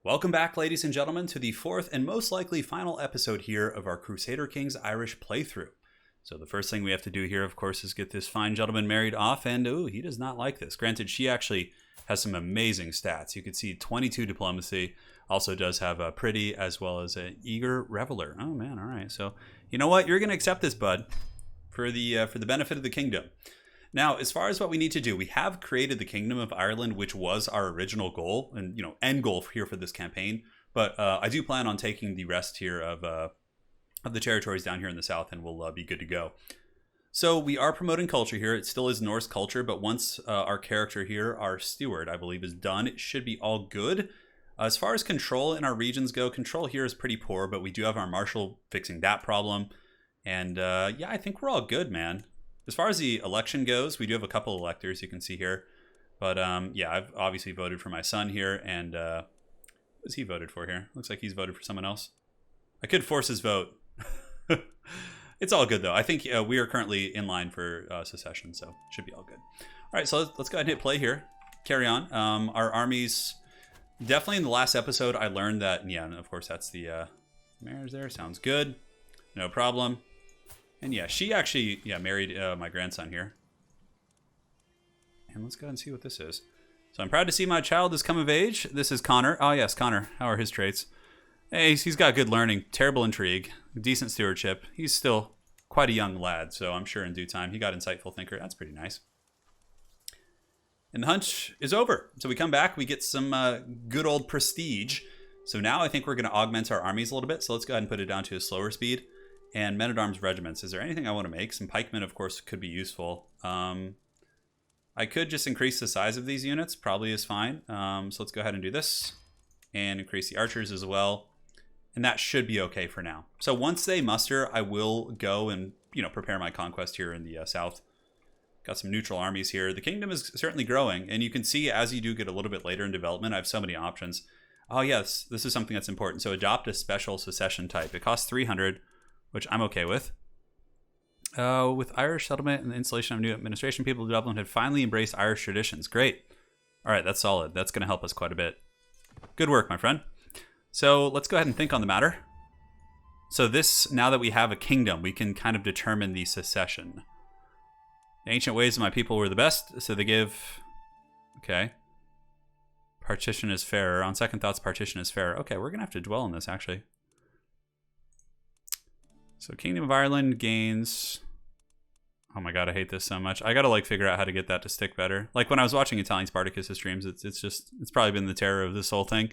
Welcome back, ladies and gentlemen, to the fourth and most likely final episode here of our Crusader Kings Irish playthrough. So the first thing we have to do here, of course, is get this fine gentleman married off, and ooh, he does not like this. Granted, she actually has some amazing stats. You can see 22 diplomacy, also does have a pretty as well as an eager reveler. Oh man, all right. So you know what? You're going to accept this, bud, for the benefit of the kingdom. Now, as far as what we need to do, we have created the Kingdom of Ireland, which was our original goal and, end goal here for this campaign. But I do plan on taking the rest here of the territories down here in the south, and we'll be good to go. So we are promoting culture here. It still is Norse culture, but once our character here, our steward, I believe, is done, it should be all good. As far as control in our regions go, control here is pretty poor, but we do have our marshal fixing that problem. And yeah, I think we're all good, man. As far as the election goes, we do have a couple electors you can see here. But yeah, I've obviously voted for my son here. And what has he voted for here? Looks like he's voted for someone else. I could force his vote. It's all good, though. I think we are currently in line for secession, so it should be all good. All right, so let's go ahead and hit play here. Carry on. Our armies, definitely in the last episode, I learned that, yeah, and of course, that's the mayor's there. Sounds good. No problem. And yeah, she actually, married my grandson here. And let's go ahead and see what this is. So I'm proud to see my child has come of age. This is Connor. Oh yes, Connor. How are his traits? Hey, he's got good learning, terrible intrigue, decent stewardship. He's still quite a young lad, so I'm sure in due time he got insightful thinker. That's pretty nice. And the hunt is over. So we come back, we get some good old prestige. So now I think we're going to augment our armies a little bit. So let's go ahead and put it down to a slower speed. And men-at-arms regiments. Is there anything I want to make? Some pikemen, of course, could be useful. I could just increase the size of these units. Probably is fine. So let's go ahead and do this. And increase the archers as well. And that should be okay for now. So once they muster, I will go and, prepare my conquest here in the south. Got some neutral armies here. The kingdom is certainly growing. And you can see as you do get a little bit later in development, I have so many options. Oh, yes, this is something that's important. So adopt a special secession type. It costs 300, which I'm okay with. With Irish settlement and the installation of new administration, people of Dublin had finally embraced Irish traditions. Great. All right, that's solid. That's going to help us quite a bit. Good work, my friend. So let's go ahead and think on the matter. So this, now that we have a kingdom, we can kind of determine the secession. The ancient ways of my people were the best, so they give... Okay. Partition is fairer. On second thoughts, partition is fairer. Okay, we're going to have to dwell on this, actually. So Kingdom of Ireland gains... Oh my god, I hate this so much. I gotta figure out how to get that to stick better. Like when I was watching Italian Spartacus' streams, it's probably been the terror of this whole thing.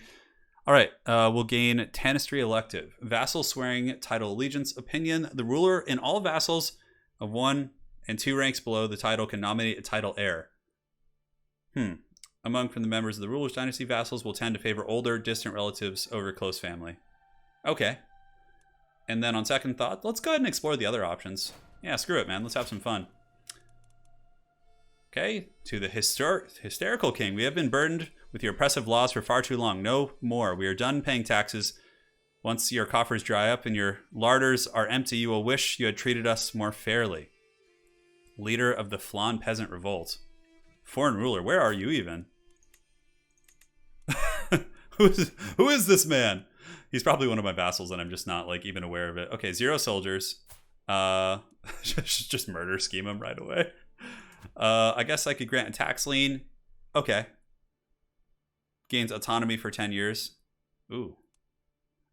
Alright, we'll gain Tanistry elective. Vassal swearing title allegiance opinion. The ruler in all vassals of 1 and 2 ranks below the title can nominate a title heir. Among from the members of the ruler's dynasty, vassals will tend to favor older, distant relatives over close family. Okay. And then on second thought, let's go ahead and explore the other options. Yeah, screw it, man. Let's have some fun. Okay, to the hysterical king. We have been burdened with your oppressive laws for far too long. No more. We are done paying taxes. Once your coffers dry up and your larders are empty, you will wish you had treated us more fairly. Leader of the Flan Peasant Revolt. Foreign ruler. Where are you even? Who is this man? He's probably one of my vassals and I'm just not even aware of it. Okay, 0 soldiers. Just murder scheme him right away. I guess I could grant a tax lien. Okay. Gains autonomy for 10 years. Ooh.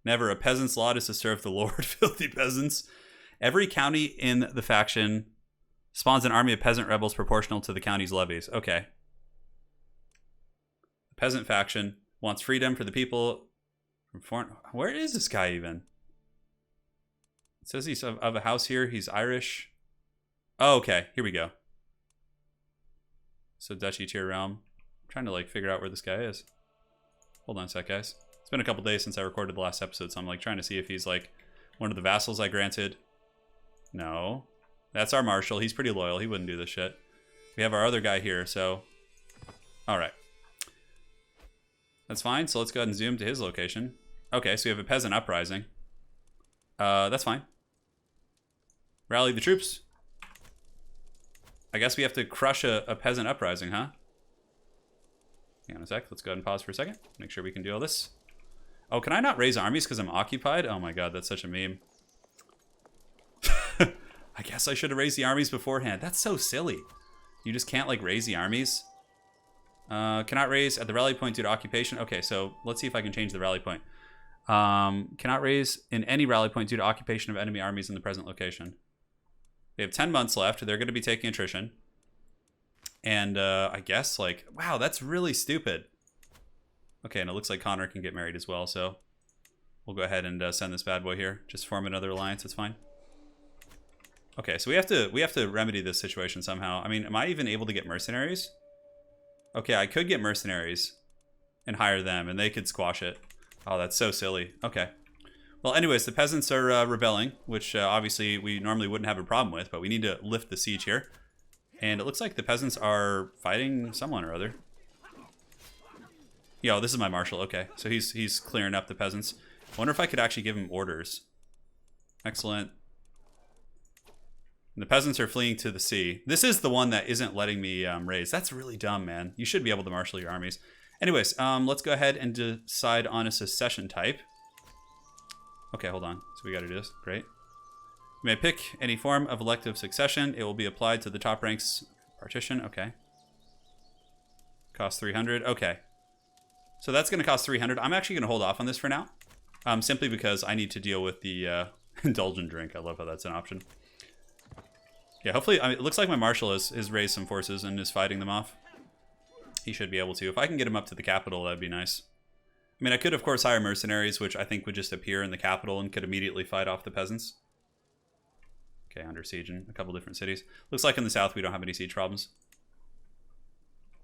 Never. A peasant's lot is to serve the Lord. Filthy peasants. Every county in the faction spawns an army of peasant rebels proportional to the county's levies. Okay. The peasant faction wants freedom for the people from foreign... Where is this guy even? It says he's of a house here. He's Irish. Oh, okay. Here we go. So Duchy tier realm. I'm trying to figure out where this guy is. Hold on a sec, guys. It's been a couple days since I recorded the last episode, so I'm trying to see if he's one of the vassals I granted. No. That's our marshal. He's pretty loyal. He wouldn't do this shit. We have our other guy here, so... Alright. That's fine. So let's go ahead and zoom to his location. Okay, so we have a Peasant Uprising. That's fine. Rally the troops. I guess we have to crush a Peasant Uprising, huh? Hang on a sec. Let's go ahead and pause for a second. Make sure we can do all this. Oh, can I not raise armies because I'm occupied? Oh my god, that's such a meme. I guess I should have raised the armies beforehand. That's so silly. You just can't, like, raise the armies. Cannot raise at the rally point due to occupation. Okay, so let's see if I can change the rally point. Cannot raise in any rally point due to occupation of enemy armies in the present location. They have 10 months left. They're going to be taking attrition. And I guess, like, wow, that's really stupid. Okay, and it looks like Connor can get married as well, so we'll go ahead and send this bad boy here. Just form another alliance, it's fine. Okay, so we have to remedy this situation somehow. I mean, am I even able to get mercenaries? Okay, I could get mercenaries and hire them, and they could squash it. Oh, that's so silly. Okay. Well, anyways, the peasants are rebelling, which obviously we normally wouldn't have a problem with, but we need to lift the siege here. And it looks like the peasants are fighting someone or other. Yo, this is my marshal. Okay, so he's clearing up the peasants. I wonder if I could actually give him orders. Excellent. And the peasants are fleeing to the sea. This is the one that isn't letting me raise. That's really dumb, man. You should be able to marshal your armies. Anyways, let's go ahead and decide on a secession type. Okay, hold on. So we got to do this. Great. You may pick any form of elective succession. It will be applied to the top ranks partition. Okay. Cost 300. Okay. So that's going to cost 300. I'm actually going to hold off on this for now. Simply because I need to deal with the indulgent drink. I love how that's an option. Yeah, hopefully, I mean, it looks like my marshal has raised some forces and is fighting them off. He should be able to. If I can get him up to the capital, that'd be nice. I mean, I could, of course, hire mercenaries, which I think would just appear in the capital and could immediately fight off the peasants. Okay, under siege in a couple different cities. Looks like in the south we don't have any siege problems.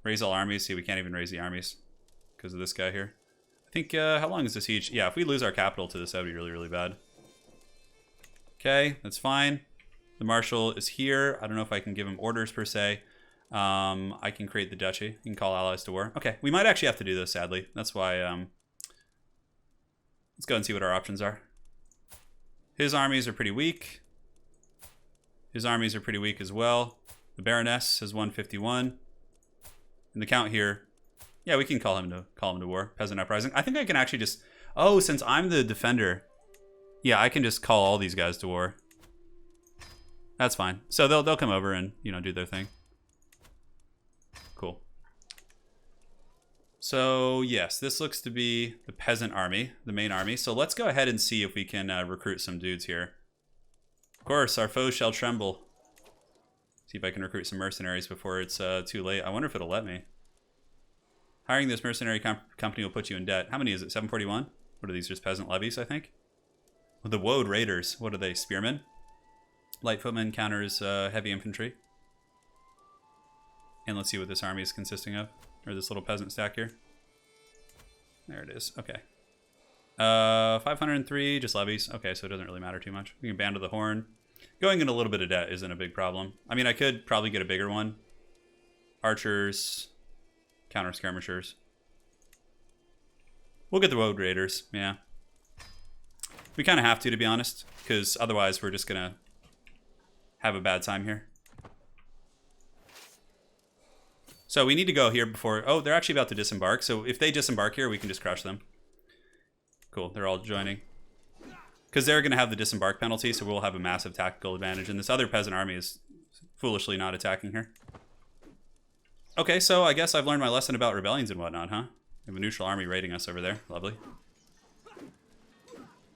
Raise all armies. See, we can't even raise the armies because of this guy here. I think, how long is the siege? Yeah, if we lose our capital to this, that would be really, really bad. Okay, that's fine. The marshal is here. I don't know if I can give him orders per se. I can create the duchy. You can call allies to war. Okay, we might actually have to do this, sadly. That's why, let's go and see what our options are. His armies are pretty weak. His armies are pretty weak as well. The Baroness has 151. And the Count here, yeah, we can call him to war. Peasant Uprising. I think I can actually just, oh, since I'm the defender, yeah, I can just call all these guys to war. That's fine. So they'll come over and, you know, do their thing. Cool. So yes, this looks to be the peasant army, the main army. So let's go ahead and see if we can recruit some dudes here. Of course, our foes shall tremble. See if I can recruit some mercenaries before it's too late. I wonder if it'll let me. Hiring this mercenary company will put you in debt. How many is it? 741? What are these? Just peasant levies, I think? Well, the Woad Raiders. What are they? Spearmen? Light footmen counters heavy infantry. And let's see what this army is consisting of. Or this little peasant stack here. There it is. Okay. 503, just levies. Okay, so it doesn't really matter too much. We can Band of the Horn. Going in a little bit of debt isn't a big problem. I mean, I could probably get a bigger one. Archers, counter skirmishers. We'll get the Road Raiders, yeah. We kind of have to be honest, because otherwise we're just going to have a bad time here. So we need to go here before... Oh, they're actually about to disembark. So if they disembark here, we can just crush them. Cool, they're all joining. Because they're going to have the disembark penalty, so we'll have a massive tactical advantage. And this other peasant army is foolishly not attacking here. Okay, so I guess I've learned my lesson about rebellions and whatnot, huh? We have a neutral army raiding us over there. Lovely.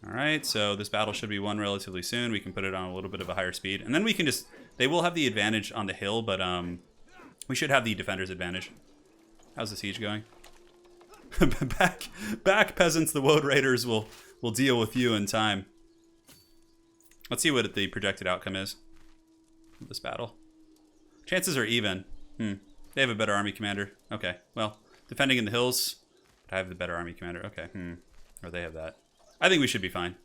Alright, so this battle should be won relatively soon. We can put it on a little bit of a higher speed. And then we can just... They will have the advantage on the hill, but we should have the defender's advantage. How's the siege going? back, peasants. The Woad Raiders will deal with you in time. Let's see what the projected outcome is of this battle. Chances are even. They have a better army commander. Okay, well, defending in the hills, but I have the better army commander. Okay, or they have that. I think we should be fine.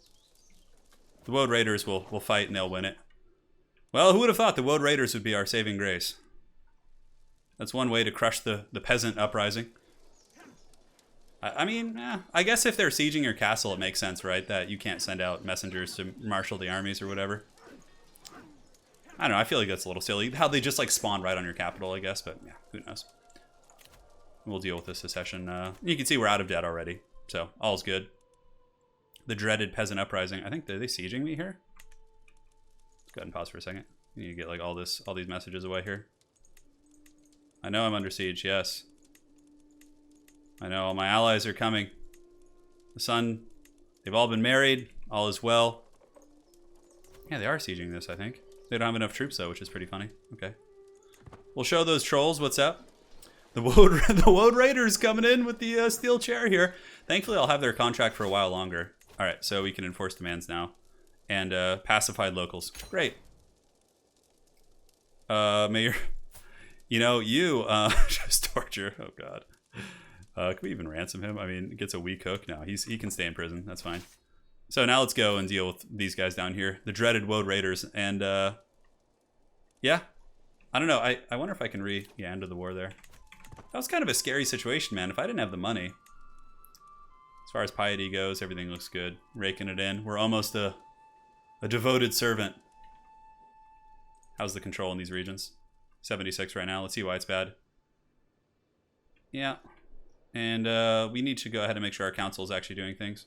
The Woad Raiders will fight and they'll win it. Well, who would have thought the Woad Raiders would be our saving grace? That's one way to crush the Peasant Uprising. I mean, I guess if they're sieging your castle, it makes sense, right? That you can't send out messengers to marshal the armies or whatever. I don't know, I feel like that's a little silly. How they just like spawn right on your capital, I guess, but yeah, who knows. We'll deal with this secession. You can see we're out of debt already, so all's good. The dreaded Peasant Uprising. I think, are they sieging me here? Let's go ahead and pause for a second. We need to get like all these messages away here. I know I'm under siege, yes. I know, all my allies are coming. The sun, they've all been married, all is well. Yeah, they are sieging this, I think. They don't have enough troops though, which is pretty funny. Okay. We'll show those trolls what's up. The Woad Raiders coming in with the steel chair here. Thankfully, I'll have their contract for a while longer. All right, so we can enforce demands now. And pacified locals. Great. Mayor, you know, you just torture. Oh God. Can we even ransom him? I mean, he gets a weak hook. No, he can stay in prison. That's fine. So now let's go and deal with these guys down here, the dreaded Woad Raiders. And yeah, I don't know. I wonder if I can end of the war there. That was kind of a scary situation, man. If I didn't have the money. As far as piety goes, everything looks good. Raking it in. We're almost a devoted servant. How's the control in these regions? 76 right now. Let's see why it's bad. Yeah. And we need to go ahead and make sure our council is actually doing things.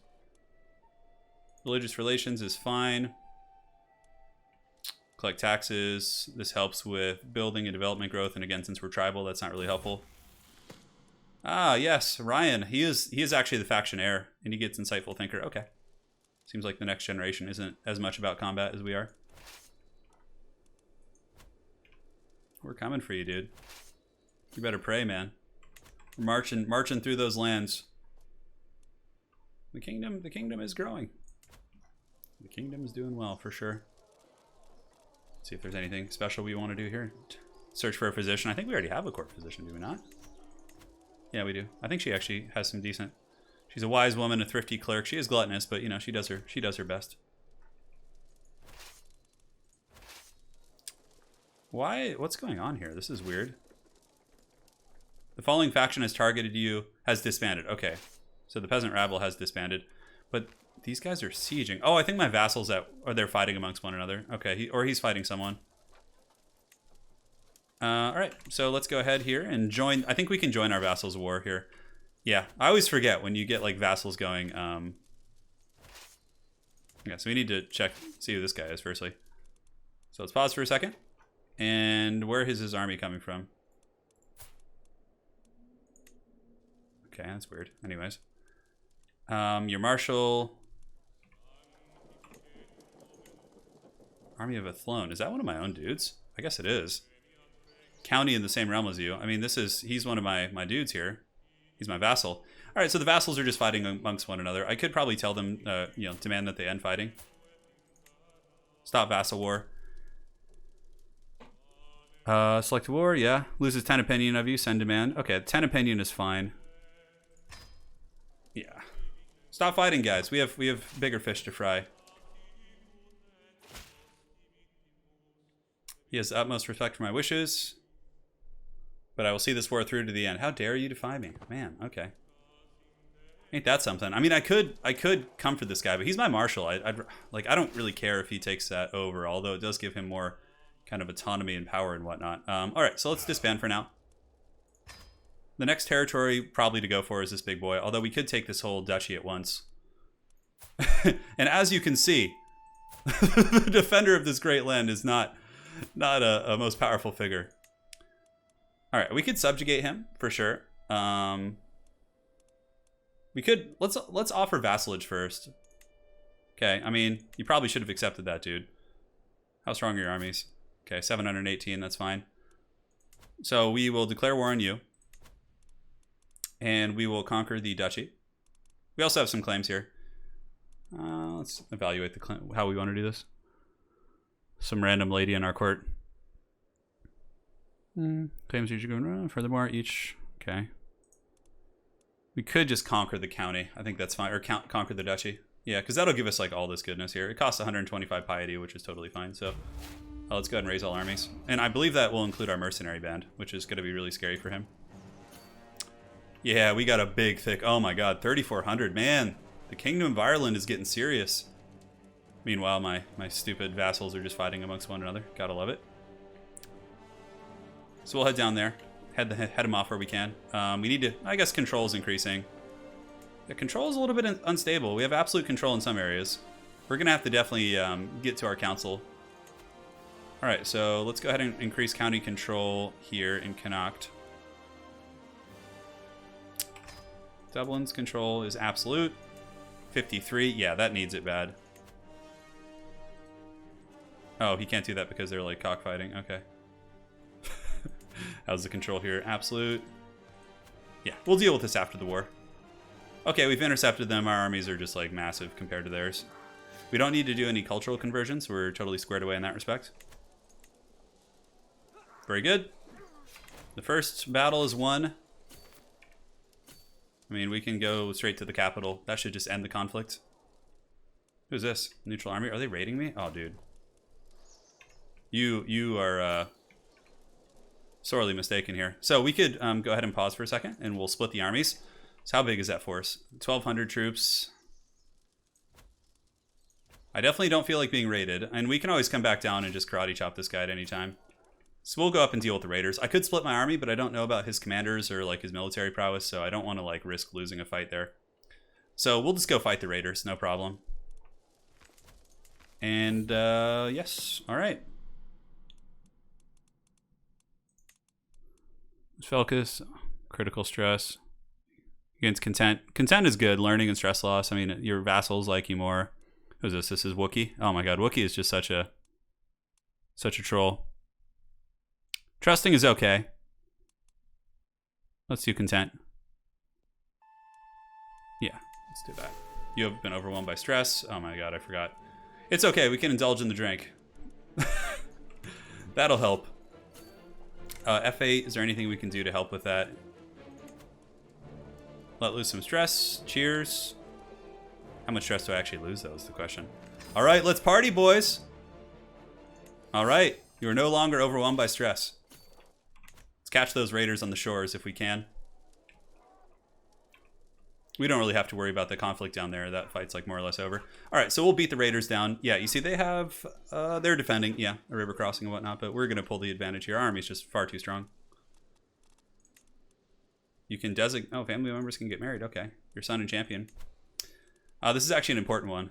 Religious relations is fine. Collect taxes. This helps with building and development growth. And again, since we're tribal, that's not really helpful. Ah, yes, Ryan. He is actually the faction heir, and he gets insightful thinker. Okay. Seems like the next generation isn't as much about combat as we are. We're coming for you, dude. You better pray, man. We're marching through those lands. The kingdom is growing. The kingdom is doing well for sure. Let's see if there's anything special we want to do here. Search for a physician. I think we already have a court physician, do we not? Yeah, we do. I think she actually has some decent. She's a wise woman, a thrifty clerk. She is gluttonous, but you know, she does her best. What's going on here? This is weird. The following faction has targeted you, has disbanded. Okay. So the peasant rabble has disbanded. But these guys are sieging. Oh, I think my vassals they're fighting amongst one another. Okay, he's fighting someone. All right, so let's go ahead here and join. I think we can join our vassals' war here. Yeah, I always forget when you get like vassals going. Yeah, so we need to see who this guy is firstly. So let's pause for a second. And where is his army coming from? Okay, that's weird. Anyways, your marshal. Army of Athlone. Is that one of my own dudes? I guess it is. County in the same realm as you. I mean, he's one of my dudes here. He's my vassal. All right, so the vassals are just fighting amongst one another. I could probably tell them, demand that they end fighting. Stop vassal war. Select war, yeah. Loses 10 opinion of you, send demand. Okay, 10 opinion is fine. Yeah. Stop fighting, guys. We have bigger fish to fry. He has the utmost respect for my wishes. But I will see this war through to the end. How dare you defy me? Man, okay. Ain't that something? I mean, I could comfort this guy, but he's my marshal. I don't really care if he takes that over, although it does give him more kind of autonomy and power and whatnot. All right, so let's disband for now. The next territory probably to go for is this big boy, although we could take this whole duchy at once. And as you can see, the defender of this great land is not a most powerful figure. All right, we could subjugate him for sure. We could let's offer vassalage first. Okay, I mean, you probably should have accepted that, dude. How strong are your armies? Okay, 718, that's fine. So we will declare war on you. And we will conquer the duchy. We also have some claims here. Let's evaluate how we want to do this. Some random lady in our court. Claims each going. Furthermore, each. Okay. We could just conquer the county. I think that's fine. Or conquer the duchy. Yeah, because that'll give us like all this goodness here. It costs 125 piety, which is totally fine. So let's go ahead and raise all armies. And I believe that will include our mercenary band, which is going to be really scary for him. Yeah, we got a big, thick. Oh my god, 3,400. Man, the Kingdom of Ireland is getting serious. Meanwhile, my stupid vassals are just fighting amongst one another. Gotta love it. So we'll head down there. Head them off where we can. We need to, I guess control is increasing. The control is a little bit unstable. We have absolute control in some areas. We're going to have to definitely get to our council. All right, so let's go ahead and increase county control here in Connacht. Dublin's control is absolute. 53. Yeah, that needs it bad. Oh, he can't do that because they're like cockfighting. Okay. How's the control here? Absolute. Yeah, we'll deal with this after the war. Okay, we've intercepted them. Our armies are just like massive compared to theirs. We don't need to do any cultural conversions. We're totally squared away in that respect. Very good. The first battle is won. I mean, we can go straight to the capital. That should just end the conflict. Who's this? Neutral army? Are they raiding me? Oh, dude. You are sorely mistaken here. So we could go ahead and pause for a second, and we'll split the armies. So how big is that force? 1,200 troops. I definitely don't feel like being raided, and we can always come back down and just karate chop this guy at any time. So we'll go up and deal with the raiders. I could split my army, but I don't know about his commanders or like his military prowess, so I don't want to like risk losing a fight there. So we'll just go fight the raiders, no problem. And yes, all right. Focus, critical stress. Against content. Content is good. Learning and stress loss. I mean, your vassals like you more. Who's this? This is Wookiee. Oh my god, Wookiee is just such a troll. Trusting is okay. Let's do content. Yeah, let's do that. You have been overwhelmed by stress. Oh my god, I forgot. It's okay, we can indulge in the drink. That'll help. F8, is there anything we can do to help with that? Let loose some stress. Cheers. How much stress do I actually lose, though, is the question. All right, let's party, boys. All right, you are no longer overwhelmed by stress. Let's catch those raiders on the shores if we can. We don't really have to worry about the conflict down there. That fight's like more or less over. All right, so we'll beat the raiders down. Yeah, you see they have, they're defending, yeah, a river crossing and whatnot, but we're going to pull the advantage here. Our army's just far too strong. You can designate, oh, family members can get married. Okay, your son and champion. This is actually an important one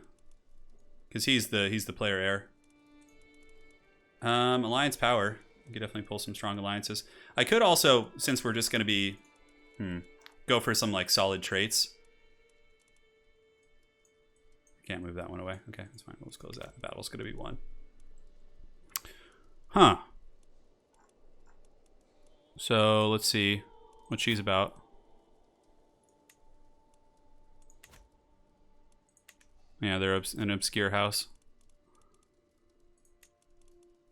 because he's the player heir. Alliance power. You could definitely pull some strong alliances. I could also, since we're just going to be, go for some like solid traits. Can't move that one away. Okay, that's fine. We'll just close that. The battle's going to be won. Huh. So let's see what she's about. Yeah, they're an obscure house.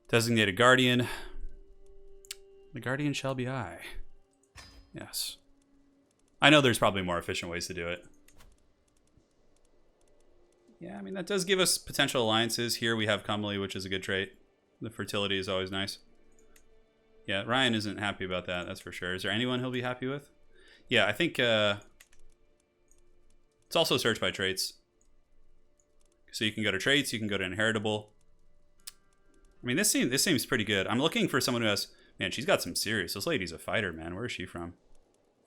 Designated guardian. The guardian shall be I. Yes. I know there's probably more efficient ways to do it. Yeah, I mean, that does give us potential alliances. Here we have Comely, which is a good trait. The fertility is always nice. Yeah, Ryan isn't happy about that, that's for sure. Is there anyone he'll be happy with? Yeah, I think it's also search by traits. So you can go to traits, you can go to inheritable. I mean, this seems pretty good. I'm looking for someone who has, man, she's got some serious. This lady's a fighter, man. Where is she from?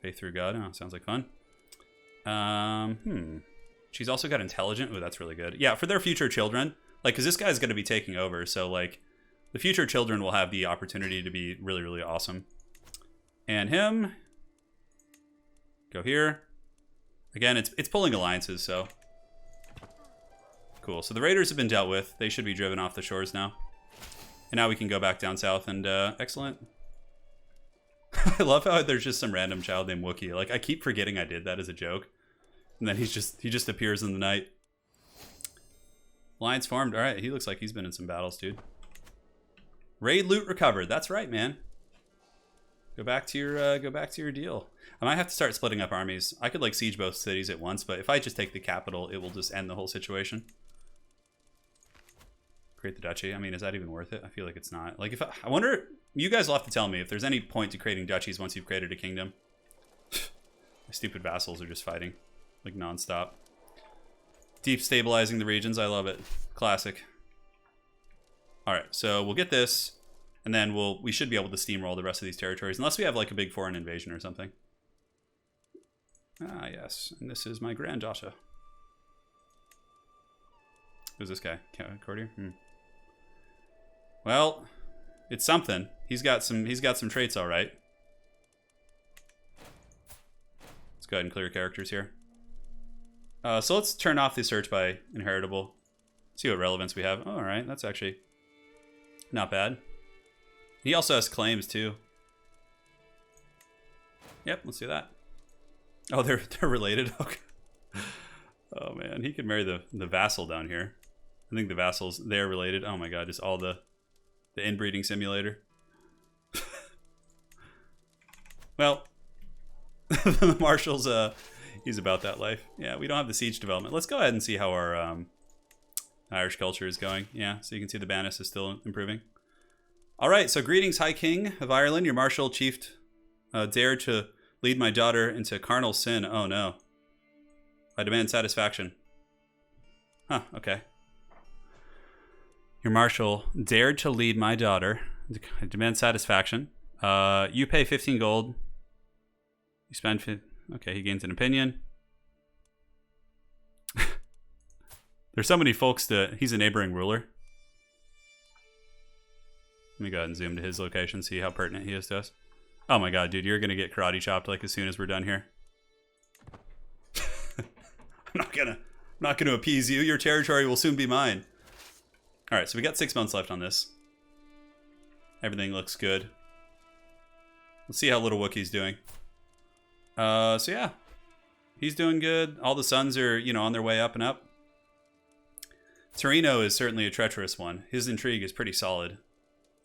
Faith through God. Oh, sounds like fun. She's also got intelligent. Oh, that's really good. Yeah, for their future children. Like, because this guy's going to be taking over. So, like, the future children will have the opportunity to be really, really awesome. And him. Go here. Again, it's pulling alliances, so. Cool. So the raiders have been dealt with. They should be driven off the shores now. And now we can go back down south and, excellent. I love how there's just some random child named Wookiee. Like, I keep forgetting I did that as a joke. And then he just appears in the night. Alliance formed. All right, he looks like he's been in some battles, dude. Raid loot recovered. That's right, man. Go back to your deal. I might have to start splitting up armies. I could like siege both cities at once, but if I just take the capital, it will just end the whole situation. Create the duchy. I mean, is that even worth it? I feel like it's not. Like, if I wonder, you guys will have to tell me if there's any point to creating duchies once you've created a kingdom. My stupid vassals are just fighting like nonstop. Deep stabilizing the regions. I love it. Classic. All right, so we'll get this, and then we should be able to steamroll the rest of these territories, unless we have like a big foreign invasion or something. Ah, yes. And this is my granddaughter. Who's this guy? Courtier? Well, it's something. He's got some traits, all right. Let's go ahead and clear characters here. So let's turn off the search by inheritable. See what relevance we have. Oh, all right, that's actually not bad. He also has claims too. Yep, let's do that. Oh, they're related. Okay. Oh man, he could marry the vassal down here. I think the vassals, they're related. Oh my god, just all the inbreeding simulator. Well, the marshal's he's about that life. Yeah, we don't have the siege development. Let's go ahead and see how our Irish culture is going. Yeah, so you can see the Banis is still improving. All right, so greetings, High King of Ireland. Your marshal chief dared to lead my daughter into carnal sin. Oh no. I demand satisfaction. Huh, okay. Your marshal dared to lead my daughter. I demand satisfaction. You pay 15 gold. You spend... Okay, he gains an opinion. There's so many folks to... He's a neighboring ruler. Let me go ahead and zoom to his location, see how pertinent he is to us. Oh my god, dude, you're going to get karate chopped like as soon as we're done here. I'm not gonna appease you. Your territory will soon be mine. All right, so we got 6 months left on this. Everything looks good. Let's see how little Wookiee's doing. So yeah, he's doing good. All the sons are, you know, on their way up and up. Torino is certainly a treacherous one. His intrigue is pretty solid.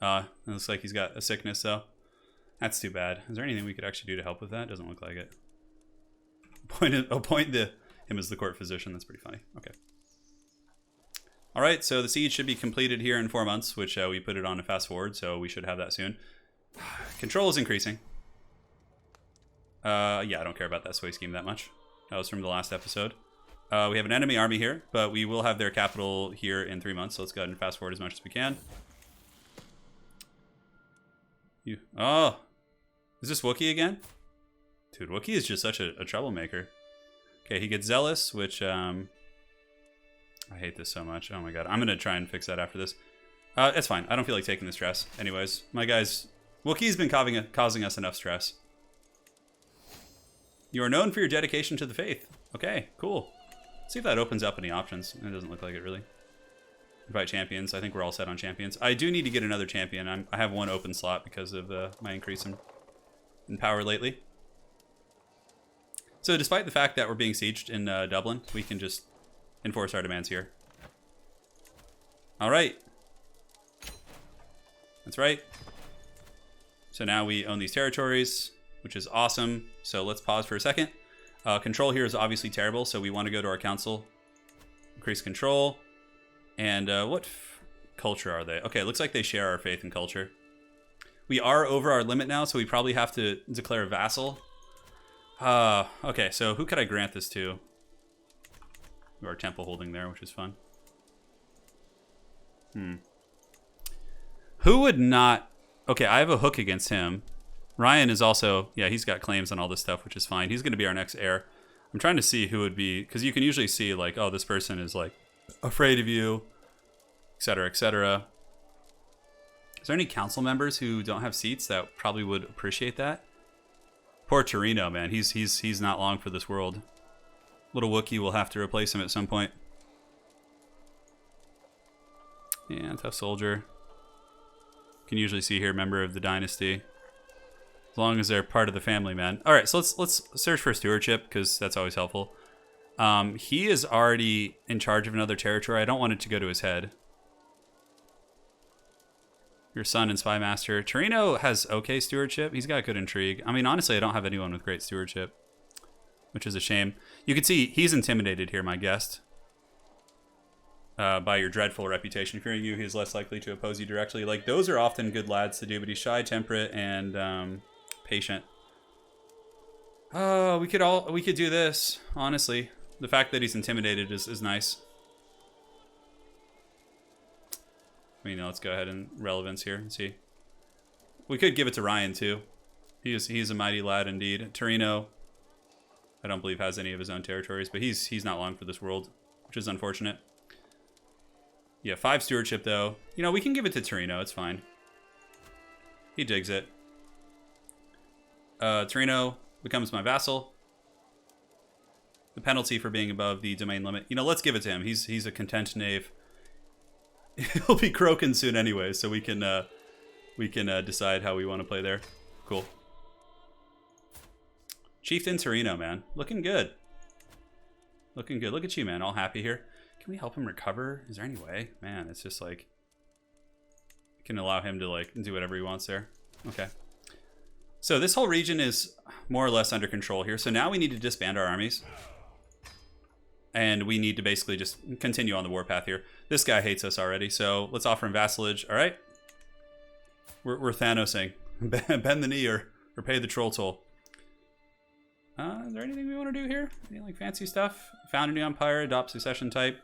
It looks like he's got a sickness though. That's too bad. Is there anything we could actually do to help with that? Doesn't look like it. Appoint him as the court physician. That's pretty funny. Okay. All right, so the siege should be completed here in 4 months, which we put it on a fast forward, so we should have that soon. Control is increasing. Yeah, I don't care about that sway scheme that much. That was from the last episode. We have an enemy army here, but we will have their capital here in 3 months, so let's go ahead and fast forward as much as we can. Oh, is this Wookiee again? Dude, Wookiee is just such a troublemaker. Okay, he gets zealous, which I hate this so much. Oh my god, I'm gonna try and fix that after this. It's fine. I don't feel like taking the stress. Anyways, my guys, Wookiee's been causing us enough stress. You are known for your dedication to the faith. Okay, cool. Let's see if that opens up any options. It doesn't look like it really. Invite champions. I think we're all set on champions. I do need to get another champion. I have one open slot because of my increase in power lately. So despite the fact that we're being sieged in Dublin, we can just enforce our demands here. All right. That's right. So now we own these territories, which is awesome. So let's pause for a second. Control here is obviously terrible, so we want to go to our council. Increase control. And what culture are they? Okay, it looks like they share our faith and culture. We are over our limit now, so we probably have to declare a vassal. Okay, so who could I grant this to? Our temple holding there, which is fun. Who would not... Okay, I have a hook against him. Ryan is also... Yeah, he's got claims on all this stuff, which is fine. He's going to be our next heir. I'm trying to see who would be... Because you can usually see, like, oh, this person is, like, afraid of you, etc., etc. Is there any council members who don't have seats that probably would appreciate that? Poor Torino, man. He's not long for this world. Little Wookiee will have to replace him at some point. Yeah, tough soldier. Can usually see here, member of the dynasty. As long as they're part of the family, man. All right, so let's search for stewardship because that's always helpful. He is already in charge of another territory. I don't want it to go to his head. Your son and spy master. Torino has okay stewardship. He's got good intrigue. I mean, honestly, I don't have anyone with great stewardship, which is a shame. You can see he's intimidated here, my guest, by your dreadful reputation. Fearing you, he's less likely to oppose you directly. Like, those are often good lads to do, but he's shy, temperate, and patient. Oh, we could do this, honestly. The fact that he's intimidated is nice. I mean, let's go ahead and relevance here and see. We could give it to Ryan too. He's a mighty lad indeed. Torino. I don't believe has any of his own territories, but he's not long for this world, which is unfortunate. Yeah, 5 stewardship though. You know, we can give it to Torino. It's fine. He digs it. Torino becomes my vassal. The penalty for being above the domain limit. You know, let's give it to him. He's a content knave. He'll be croaking soon anyway, so we can decide how we want to play there. Cool. Chieftain Torino, man. Looking good. Looking good. Look at you, man. All happy here. Can we help him recover? Is there any way? Man, it's just like... We can allow him to like do whatever he wants there. Okay. So this whole region is more or less under control here. So now we need to disband our armies. And we need to basically just continue on the warpath here. This guy hates us already, so let's offer him vassalage. All right? We're Thanosing. Bend the knee or pay the troll toll. Is there anything we want to do here? Any like fancy stuff? Found a new empire, adopt succession type.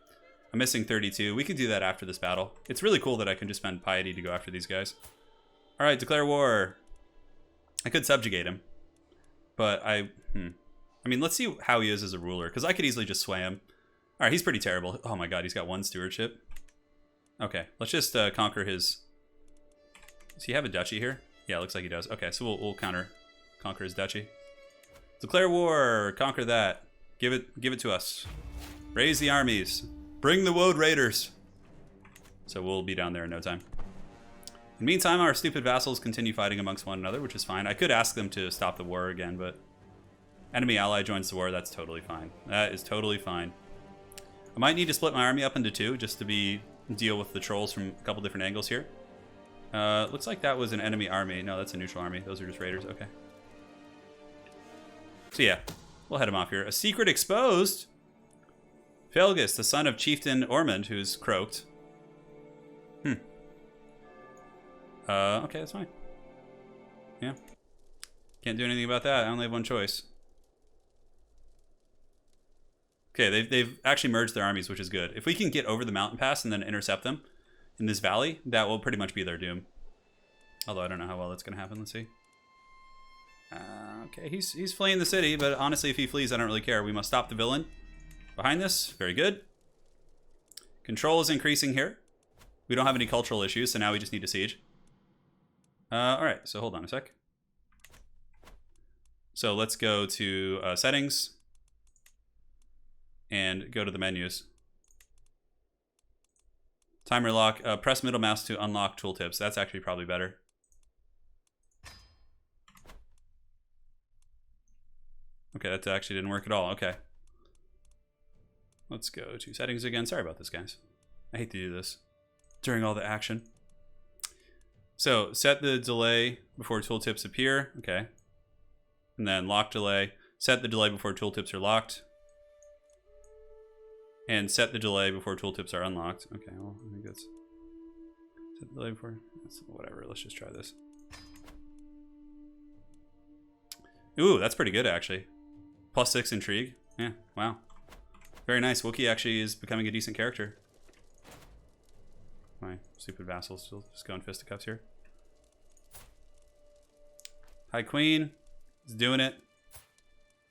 I'm missing 32. We could do that after this battle. It's really cool that I can just spend piety to go after these guys. All right, declare war. I could subjugate him, but I mean, let's see how he is as a ruler, because I could easily just sway him. All right, he's pretty terrible. Oh my god, he's got 1 stewardship. Okay, let's just conquer his... Does he have a duchy here? Yeah, it looks like he does. Okay, so we'll conquer his duchy. Declare war. Conquer that. Give it to us. Raise the armies. Bring the Woad Raiders. So we'll be down there in no time. In the meantime, our stupid vassals continue fighting amongst one another, which is fine. I could ask them to stop the war again, but... Enemy ally joins the war. That's totally fine. That is totally fine. I might need to split my army up into 2 just to deal with the trolls from a couple different angles here. Looks like that was an enemy army. No, that's a neutral army. Those are just raiders. Okay. So yeah, we'll head him off here. A secret exposed. Felgus, the son of Chieftain Ormond, who's croaked. Okay, that's fine. Yeah. Can't do anything about that. I only have one choice. Okay, they've actually merged their armies, which is good. If we can get over the mountain pass and then intercept them in this valley, that will pretty much be their doom. Although I don't know how well that's going to happen. Let's see. Okay, he's fleeing the city, but honestly, if he flees, I don't really care. We must stop the villain. Behind this, very good. Control is increasing here. We don't have any cultural issues, so now we just need to siege. All right, so hold on a sec. So let's go to settings and go to the menus. Timer lock. Press middle mouse to unlock tooltips. That's actually probably better. Okay, that actually didn't work at all. Okay. Let's go to settings again. Sorry about this, guys. I hate to do this during all the action. So, set the delay before tooltips appear. Okay. And then lock delay. Set the delay before tooltips are locked. And set the delay before tooltips are unlocked. Okay, well, I think that's... Set the delay before... Whatever, let's just try this. Ooh, that's pretty good, actually. +6 intrigue. Yeah, wow. Very nice. Wookiee actually is becoming a decent character. My stupid vassals still just going fisticuffs here. High Queen is doing it.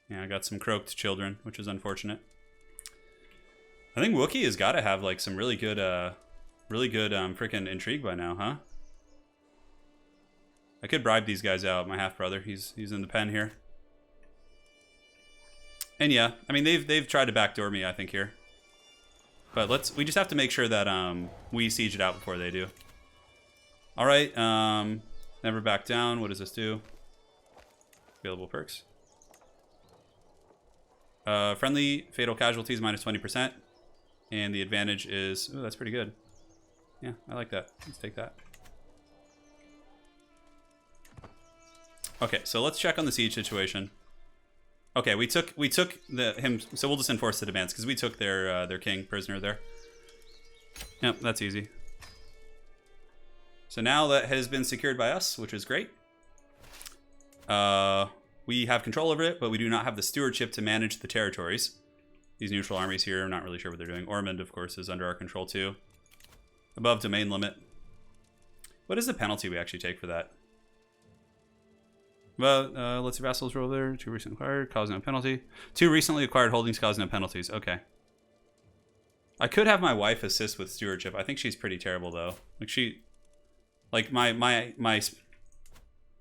Yeah, I got some croaked children, which is unfortunate. I think Wookiee has got to have like some really good freaking intrigue by now, huh? I could bribe these guys out. My half brother, he's in the pen here. And yeah, I mean they've tried to backdoor me, I think here. But we just have to make sure that we siege it out before they do. All right, never back down. What does this do? Available perks. Friendly fatal casualties -20%, and the advantage is that's pretty good. Yeah, I like that. Let's take that. Okay, so let's check on the siege situation. Okay, we took him, so we'll just enforce the demands because we took their king prisoner there. Yep, that's easy. So now that has been secured by us, which is great. We have control over it, but we do not have the stewardship to manage the territories. These neutral armies here, I'm not really sure what they're doing. Ormond, of course, is under our control too. Above domain limit. What is the penalty we actually take for that? But let's see, vassals roll there. 2 recently acquired, cause no penalty. 2 recently acquired holdings cause no penalties. Okay. I could have my wife assist with stewardship. I think she's pretty terrible though. Like my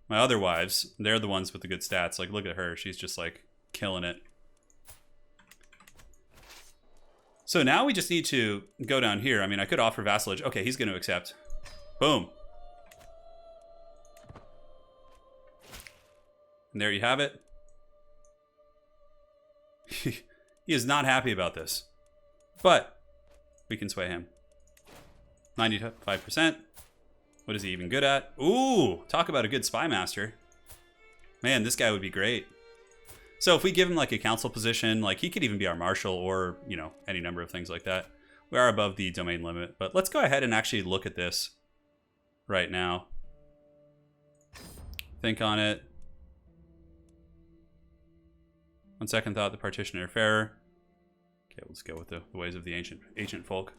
other wives, they're the ones with the good stats. Like look at her, she's just like killing it. So now we just need to go down here. I mean, I could offer vassalage. Okay, he's going to accept. Boom. And there you have it. He is not happy about this. But we can sway him. 95%. What is he even good at? Ooh, talk about a good spy master. Man, this guy would be great. So if we give him like a council position, like he could even be our marshal or, you know, any number of things like that. We are above the domain limit, but let's go ahead and actually look at this right now. Think on it. On second thought, the partition are fairer. Okay, let's go with the ways of the ancient folk.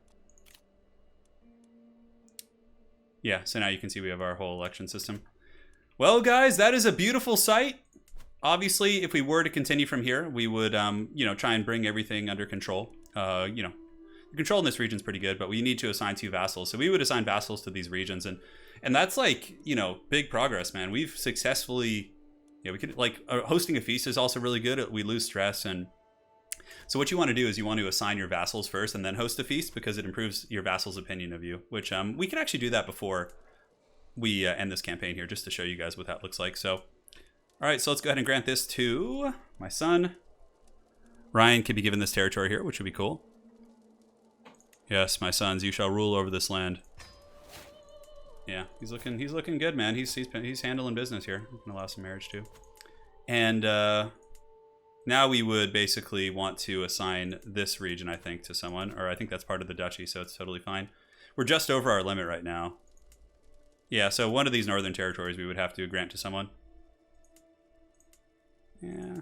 Yeah, so now you can see we have our whole election system. Well, guys, that is a beautiful sight. Obviously, if we were to continue from here, we would, you know, try and bring everything under control. You know, the control in this region is pretty good, but we need to assign 2 vassals. So we would assign vassals to these regions, and that's like, you know, big progress, man. We've successfully, yeah, we could like hosting a feast is also really good. We lose stress, and so what you want to do is you want to assign your vassals first, and then host a feast because it improves your vassal's opinion of you. Which we can actually do that before we end this campaign here, just to show you guys what that looks like. So. All right, so let's go ahead and grant this to my son. Ryan could be given this territory here, which would be cool. Yes, my sons, you shall rule over this land. Yeah, he's looking good, man. He's handling business here. I'm gonna allow some marriage too. And now we would basically want to assign this region, I think, to someone, or I think that's part of the duchy, so it's totally fine. We're just over our limit right now. Yeah, so one of these northern territories we would have to grant to someone. Yeah.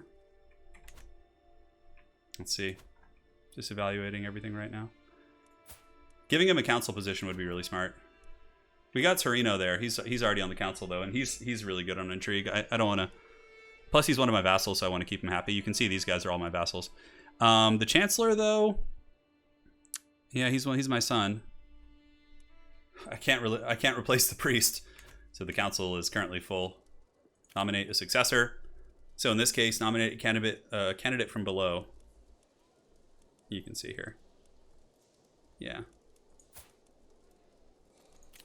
Let's see. Just evaluating everything right now. Giving him a council position would be really smart. We got Torino there. He's already on the council though, and he's really good on intrigue. I don't want to. Plus, he's one of my vassals, so I want to keep him happy. You can see these guys are all my vassals. The Chancellor though. Yeah, he's my son. I can't replace the priest, so the council is currently full. Nominate a successor. So in this case, nominate a candidate from below. You can see here. Yeah.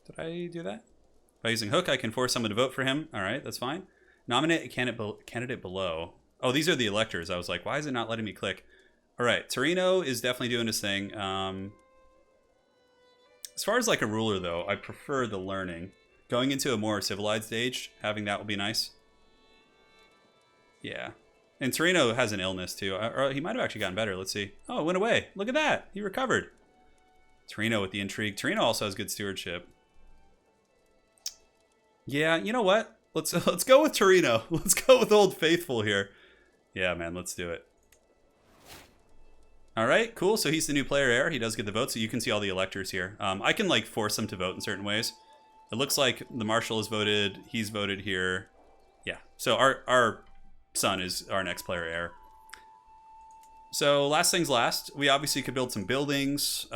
Did I do that? By using hook, I can force someone to vote for him. All right, that's fine. Nominate a candidate below. Oh, these are the electors. I was like, why is it not letting me click? All right, Torino is definitely doing his thing. As far as like a ruler, though, I prefer the learning. Going into a more civilized age, having that will be nice. Yeah. And Torino has an illness, too. Or he might have actually gotten better. Let's see. Oh, it went away. Look at that. He recovered. Torino with the intrigue. Torino also has good stewardship. Yeah, you know what? Let's go with Torino. Let's go with Old Faithful here. Yeah, man, let's do it. All right, cool. So he's the new player heir. He does get the vote, so you can see all the electors here. I can, like, force them to vote in certain ways. It looks like the marshal has voted. He's voted here. Yeah. So our son is our next player heir. So last things last, we obviously could build some buildings.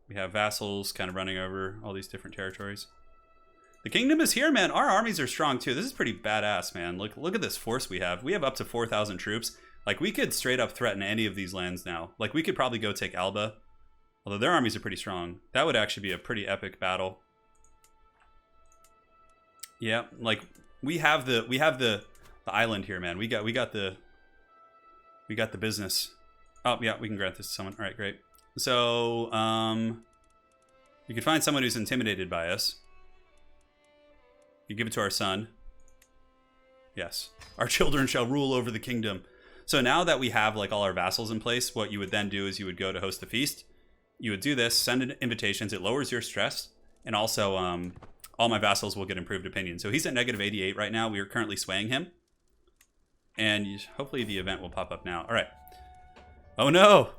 We have vassals kind of running over all these different territories. The kingdom is here, man. Our armies are strong too. This is pretty badass, man. Look at this force we have. We have up to 4,000 troops. Like, we could straight up threaten any of these lands now. Like, we could probably go take Alba. Although their armies are pretty strong. That would actually be a pretty epic battle. Yeah, like we have the island here, man. We got the business. Oh yeah, we can grant this to someone. All right, great. So you can find someone who's intimidated by us. You give it to our son. Yes, our children shall rule over the kingdom. So now that we have like all our vassals in place, what you would then do is you would go to host the feast. You would do this, send in invitations. It lowers your stress, and also all my vassals will get improved opinion. So he's at negative 88 right now. We are currently swaying him, and hopefully the event will pop up now. All right. Oh no!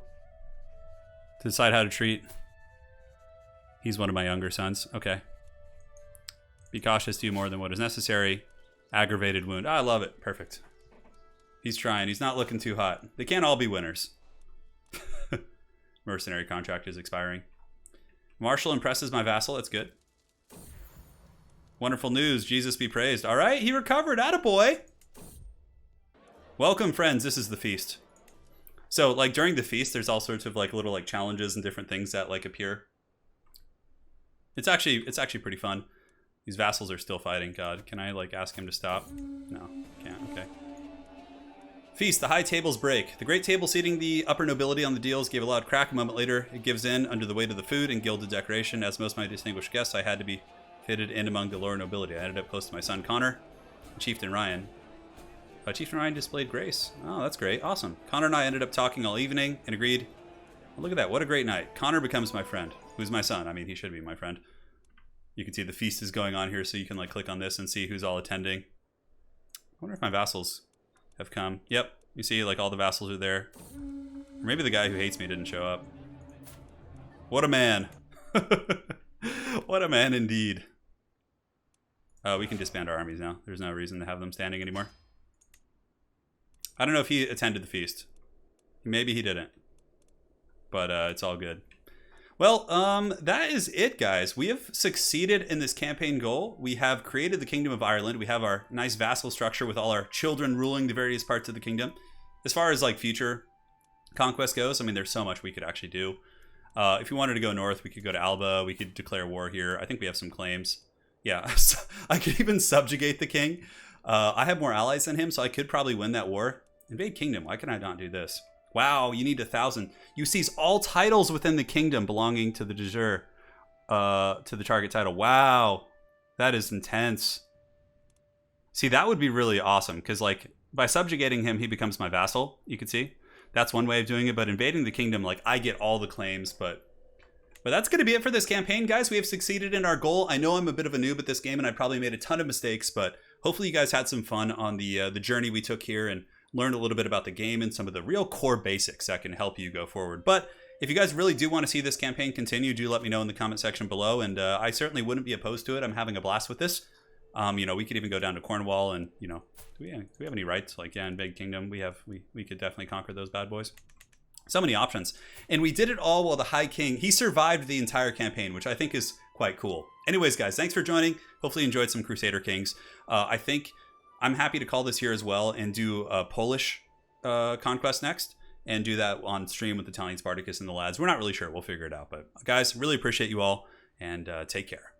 To decide how to treat. He's one of my younger sons. Okay. Be cautious, do more than what is necessary. Aggravated wound. I love it. Perfect. He's trying. He's not looking too hot. They can't all be winners. Mercenary contract is expiring. Marshal impresses my vassal. That's good. Wonderful news. Jesus be praised. All right, he recovered. Attaboy. Welcome, friends. This is the feast. So, like, during the feast, there's all sorts of, like, little, like, challenges and different things that, like, appear. It's actually pretty fun. These vassals are still fighting. God, can I, like, ask him to stop? No, can't. Okay. Feast, the high tables break. The great table seating the upper nobility on the deals gave a loud crack. A moment later, it gives in under the weight of the food and gilded decoration. As most of my distinguished guests, I had to be fitted in among the lower nobility. I ended up close to my son Connor and Chieftain Ryan. Chieftain Ryan displayed grace. Oh, that's great. Awesome. Connor and I ended up talking all evening and agreed. Oh, look at that. What a great night. Connor becomes my friend. Who's my son? I mean, he should be my friend. You can see the feast is going on here, so you can, like, click on this and see who's all attending. I wonder if my vassals have come. Yep. You see, like, all the vassals are there. Or maybe the guy who hates me didn't show up. What a man. What a man indeed. We can disband our armies now. There's no reason to have them standing anymore. I don't know if he attended the feast. Maybe he didn't. But it's all good. Well, that is it, guys. We have succeeded in this campaign goal. We have created the Kingdom of Ireland. We have our nice vassal structure with all our children ruling the various parts of the kingdom. As far as, like, future conquest goes, I mean, there's so much we could actually do. If we wanted to go north, we could go to Alba. We could declare war here. I think we have some claims. Yeah, I could even subjugate the king. I have more allies than him, so I could probably win that war. Invade kingdom. Why can I not do this? Wow, you need 1,000. You seize all titles within the kingdom belonging to the de jure, to the target title. Wow, that is intense. See, that would be really awesome, because, like, by subjugating him, he becomes my vassal. You can see that's one way of doing it. But invading the kingdom, like, I get all the claims. But that's going to be it for this campaign, guys. We have succeeded in our goal. I know I'm a bit of a noob at this game, and I probably made a ton of mistakes. But hopefully, you guys had some fun on the journey we took here and learned a little bit about the game and some of the real core basics that can help you go forward. But if you guys really do want to see this campaign continue, do let me know in the comment section below. And I certainly wouldn't be opposed to it. I'm having a blast with this. You know, we could even go down to Cornwall and, you know, do we have any rights? Like, yeah, in Big Kingdom, we could definitely conquer those bad boys. So many options. And we did it all while the High King, he survived the entire campaign, which I think is quite cool. Anyways, guys, thanks for joining. Hopefully you enjoyed some Crusader Kings. I think I'm happy to call this here as well and do a Polish conquest next and do that on stream with Italian Spartacus and the lads. We're not really sure. We'll figure it out. But guys, really appreciate you all and take care.